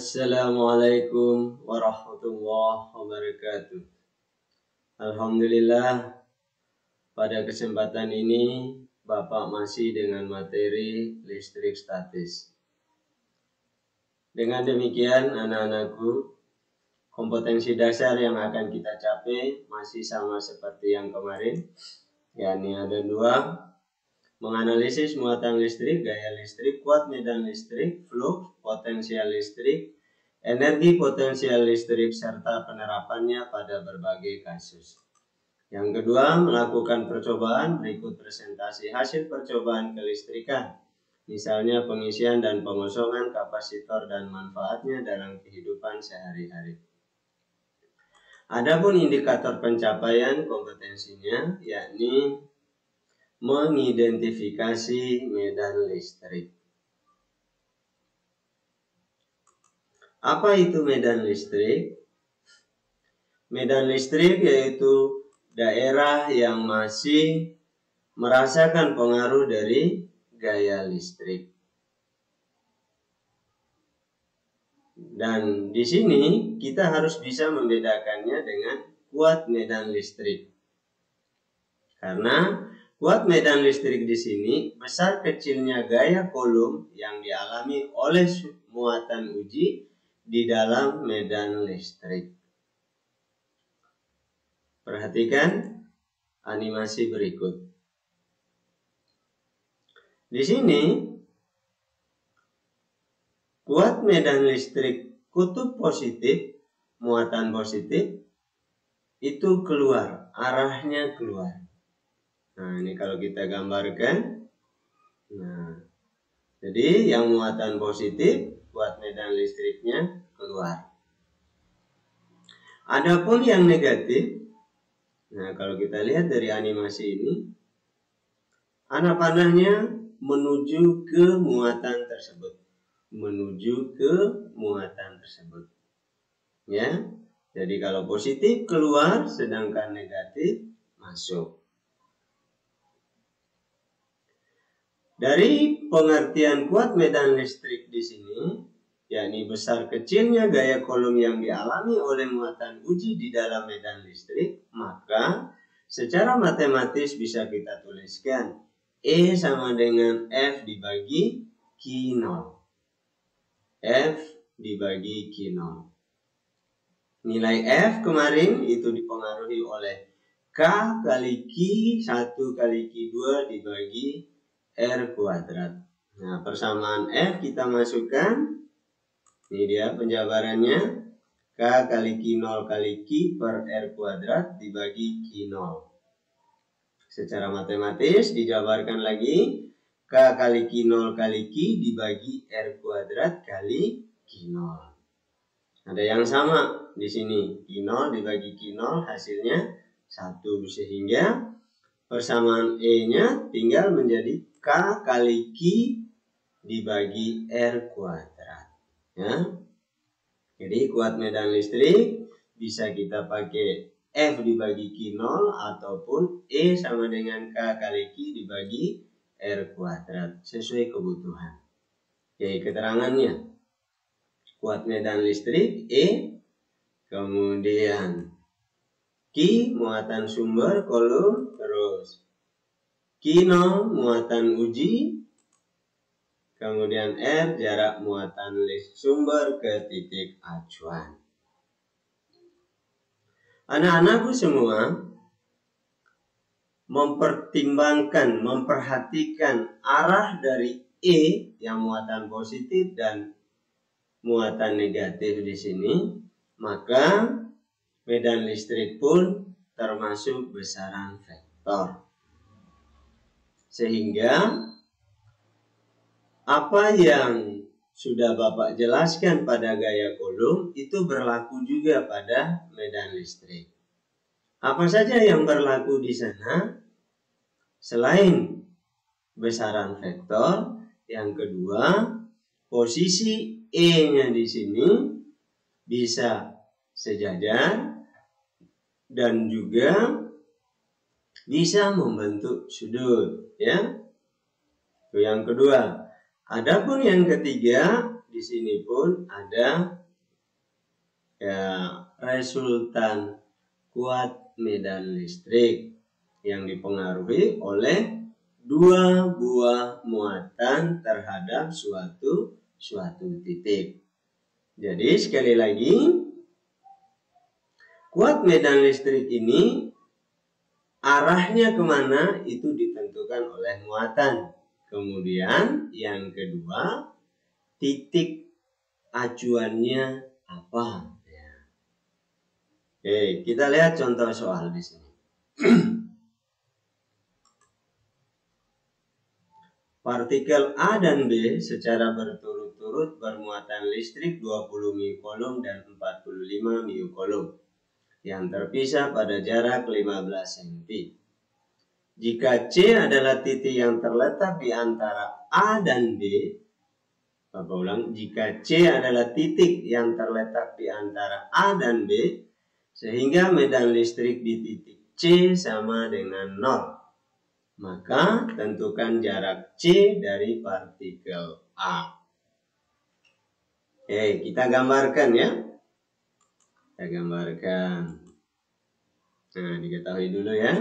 Assalamualaikum warahmatullahi wabarakatuh. Alhamdulillah, pada kesempatan ini Bapak masih dengan materi listrik statis. Dengan demikian anak-anakku, kompetensi dasar yang akan kita capai masih sama seperti yang kemarin, yakni ada dua: menganalisis muatan listrik, gaya listrik, kuat medan listrik, flux, potensial listrik, energi potensial listrik, serta penerapannya pada berbagai kasus. Yang kedua, melakukan percobaan. Berikut presentasi hasil percobaan kelistrikan, misalnya pengisian dan pengosongan kapasitor dan manfaatnya dalam kehidupan sehari-hari. Adapun indikator pencapaian kompetensinya, yakni mengidentifikasi medan listrik. Apa itu medan listrik? Medan listrik yaitu daerah yang masih merasakan pengaruh dari gaya listrik. Dan di sini kita harus bisa membedakannya dengan kuat medan listrik. Karena kuat medan listrik di sini besar kecilnya gaya kolom yang dialami oleh muatan uji di dalam medan listrik. Perhatikan animasi berikut. Di sini kuat medan listrik kutub positif, muatan positif itu keluar, arahnya keluar. Nah, ini kalau kita gambarkan. Nah, jadi yang muatan positif, kuat medan listriknya keluar. Adapun yang negatif, nah kalau kita lihat dari animasi ini, anak panahnya menuju ke muatan tersebut. Menuju ke muatan tersebut. Ya. Jadi kalau positif keluar, sedangkan negatif masuk. Dari pengertian kuat medan listrik di sini, yakni besar kecilnya gaya kolom yang dialami oleh muatan uji di dalam medan listrik, maka secara matematis bisa kita tuliskan E sama dengan F dibagi Q0. F dibagi Q0. Nilai F kemarin itu dipengaruhi oleh K kali Q 1 kali Q2 dibagi R kuadrat. Nah, persamaan F kita masukkan. Ini dia penjabarannya. K kali Q0 kali Q per R kuadrat dibagi Q0. Secara matematis dijabarkan lagi. K kali Q0 kali Q dibagi R kuadrat kali Q0. Ada yang sama di sini. Q0 dibagi Q0 hasilnya 1. Sehingga persamaan E-nya tinggal menjadi K kali Q dibagi R kuadrat. Ya. Jadi kuat medan listrik bisa kita pakai F dibagi Q0 ataupun E sama dengan K kali Q dibagi R kuadrat sesuai kebutuhan. Jadi keterangannya kuat medan listrik E, kemudian Q muatan sumber kolom, terus Q0 muatan uji, kemudian R jarak muatan sumber ke titik acuan. Anak-anakku semua mempertimbangkan, memperhatikan arah dari E yang muatan positif dan muatan negatif di sini, maka medan listrik pun termasuk besaran vektor. Sehingga apa yang sudah Bapak jelaskan pada gaya kolom itu berlaku juga pada medan listrik. Apa saja yang berlaku di sana? Selain besaran vektor, yang kedua, posisi E-nya di sini bisa sejajar dan juga bisa membentuk sudut, ya. Itu yang kedua. Adapun yang ketiga, di di sini pun ada ya resultan kuat medan listrik yang dipengaruhi oleh dua buah muatan terhadap suatu titik. Jadi sekali lagi, kuat medan listrik ini arahnya kemana itu ditentukan oleh muatan. Kemudian yang kedua, titik acuannya apa? Oke, kita lihat contoh soal di sini. Partikel A dan B secara berturut-turut bermuatan listrik 20 μC dan 45 μC yang terpisah pada jarak 15 cm. Jika C adalah titik yang terletak di antara A dan B, jika C adalah titik yang terletak di antara A dan B, sehingga medan listrik di titik C sama dengan 0, maka tentukan jarak C dari partikel A. Oke, kita gambarkan ya. Kita gambarkan. Nah, diketahui dulu ya.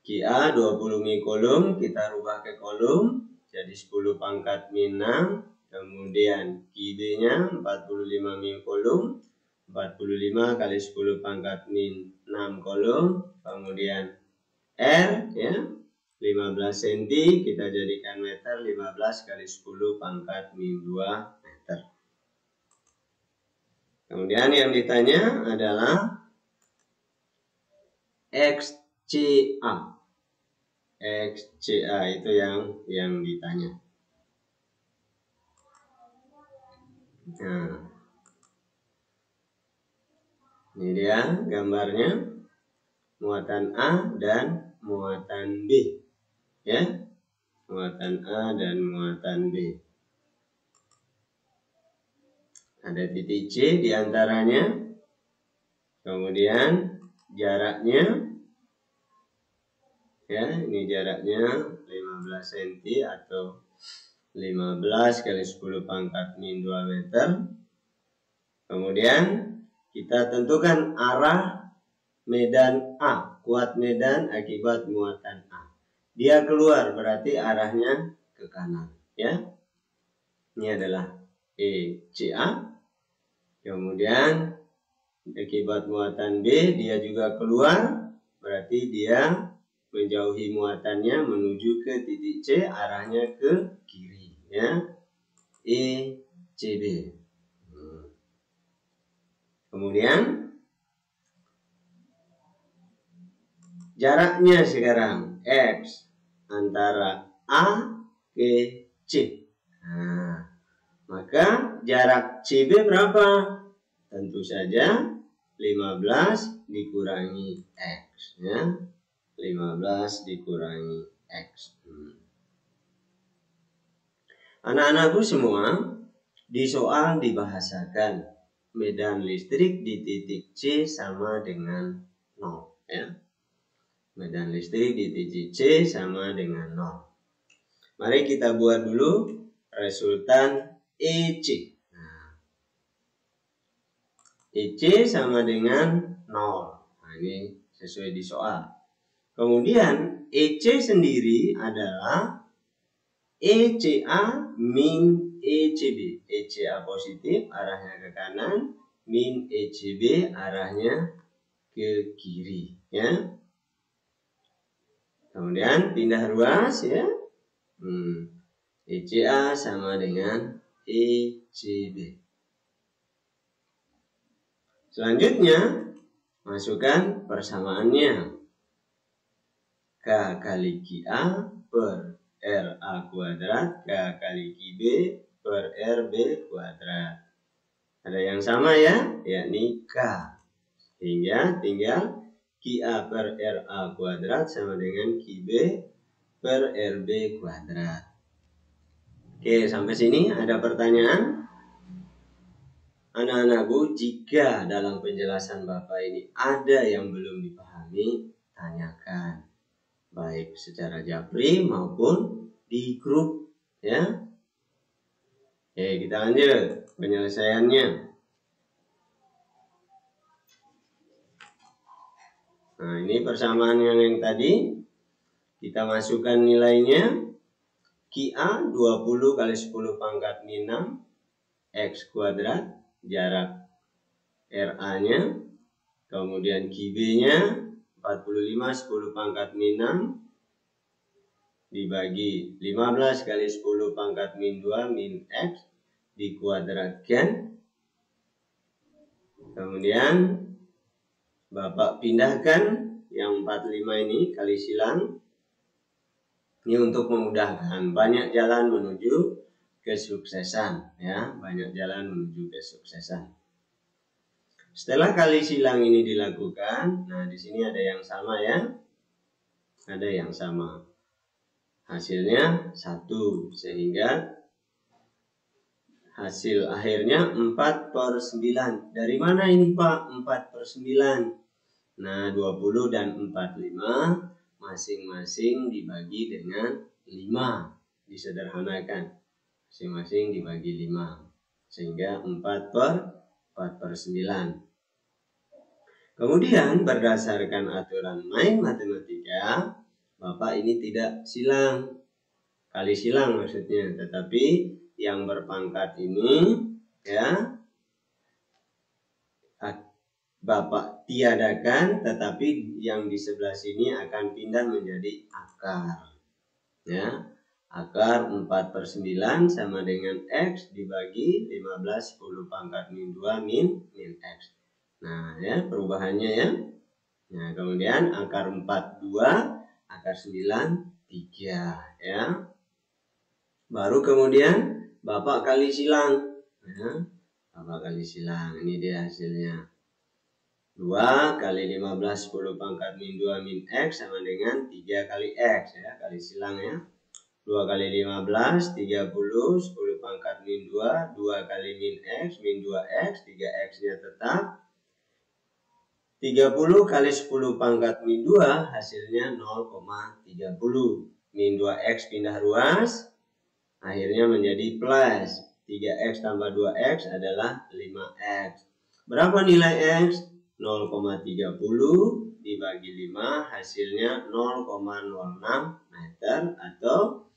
QA 20 μC kita rubah ke kolom jadi 10 pangkat min 6. Kemudian QB-nya 45 μC. 45 kali 10 pangkat min 6 kolom. Kemudian R ya 15 cm kita jadikan meter, 15 kali 10 pangkat min 2 meter. Kemudian yang ditanya adalah XCA. XCA itu yang ditanya. Nah, ini dia gambarnya, muatan A dan muatan B. Ya, muatan A dan muatan B. Ada titik C di antaranya. Kemudian jaraknya, ya ini jaraknya 15 cm atau 15 kali 10 pangkat min 2 meter. Kemudian kita tentukan arah medan A, kuat medan akibat muatan A. Dia keluar berarti arahnya ke kanan, ya. Ini adalah ECA. Kemudian akibat muatan B dia juga keluar, berarti dia menjauhi muatannya menuju ke titik C, arahnya ke kiri, ya. ECB. Kemudian jaraknya sekarang X antara A ke C. Nah, maka jarak CB berapa? Tentu saja 15 dikurangi X, ya. 15 dikurangi X. Anak-anakku semua, di soal dibahasakan medan listrik di titik C sama dengan 0, ya. Medan listrik di titik C sama dengan 0. Mari kita buat dulu resultan EC. EC sama dengan 0. Nah, ini sesuai di soal. Kemudian EC sendiri adalah ECA min ECB. ECA positif arahnya ke kanan, min ECB arahnya ke kiri, ya. Kemudian pindah ruas, ya. ECA sama dengan ECB. Selanjutnya, masukkan persamaannya. K kali QA per RA kuadrat, K kali QB per RB kuadrat. Ada yang sama ya, yakni K. Sehingga tinggal QA per RA kuadrat sama dengan QB per RB kuadrat. Oke, sampai sini ada pertanyaan? Anak-anakku, jika dalam penjelasan Bapak ini ada yang belum dipahami, tanyakan. Baik secara japri maupun di grup, ya. Oke, kita lanjut penyelesaiannya. Nah, ini persamaan yang tadi. Kita masukkan nilainya. QA 20 kali 10 pangkat min 6 X kuadrat, jarak RA-nya. Kemudian QB-nya 45 10 pangkat min 6 dibagi 15 kali 10 pangkat min 2 min X dikuadratkan. Kemudian Bapak pindahkan yang 45 ini kali silang. Ini untuk memudahkan, banyak jalan menuju kesuksesan, ya, banyak jalan menuju kesuksesan. Setelah kali silang ini dilakukan, nah di sini ada yang sama ya, ada yang sama. Hasilnya 1, sehingga hasil akhirnya 4/9. Dari mana ini Pak 4/9? Nah 20 dan 45 masing-masing dibagi dengan 5. Disederhanakan, masing-masing dibagi 5. Sehingga 4/9. Kemudian berdasarkan aturan main matematika, Bapak ini tidak silang, kali silang maksudnya, tetapi yang berpangkat ini ya Bapak tiadakan, tetapi yang di sebelah sini akan pindah menjadi akar. Ya, akar 4/9 sama dengan X dibagi 15 10 pangkat min 2 min X. Nah ya, perubahannya ya. Nah kemudian akar 4 2, akar 9 3 ya. Baru kemudian Bapak kali silang ya. Bapak kali silang, ini dia hasilnya. 2 kali 15 10 pangkat min 2 min X sama dengan 3 kali X ya, kali silang ya. 2 kali 15 30 10 pangkat min 2, 2 kali min X min 2X, 3X nya tetap. 30 kali 10 pangkat min 2 hasilnya 0,30. Min 2X pindah ruas, akhirnya menjadi plus 3X tambah 2X adalah 5X. Berapa nilai X? 0,30 dibagi 5 hasilnya 0,06 meter, atau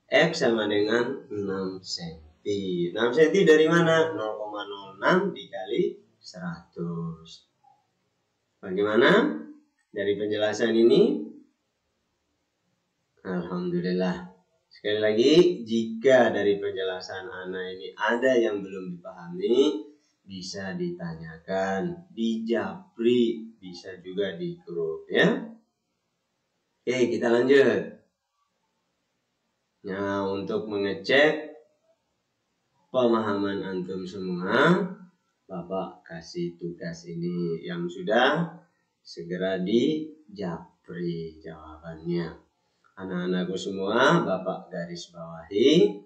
X sama dengan 6 cm. 6 cm dari mana? 0,06 dikali 100. Bagaimana dari penjelasan ini? Alhamdulillah. Sekali lagi, jika dari penjelasan Ana ini ada yang belum dipahami, bisa ditanyakan di Japri, bisa juga di grup ya. Oke, kita lanjut. Nah, untuk mengecek pemahaman antum semua, Bapak kasih tugas ini yang sudah, segera di Japri jawabannya. Anak-anakku semua, Bapak garis bawahi.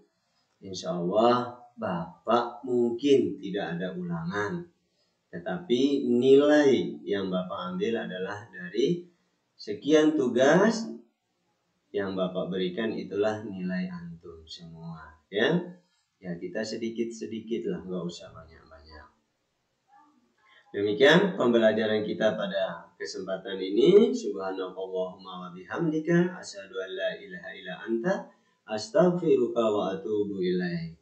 Insya Allah Bapak mungkin tidak ada ulangan, tetapi nilai yang Bapak ambil adalah dari sekian tugas yang Bapak berikan, itulah nilai antum semua ya. Ya kita sedikit-sedikit lah, nggak usah banyak-banyak. Demikian pembelajaran kita pada kesempatan ini. Subhanakallahumma wa bihamdika asyhadu an la ilaha illa anta astaghfiruka wa atubu ilaik.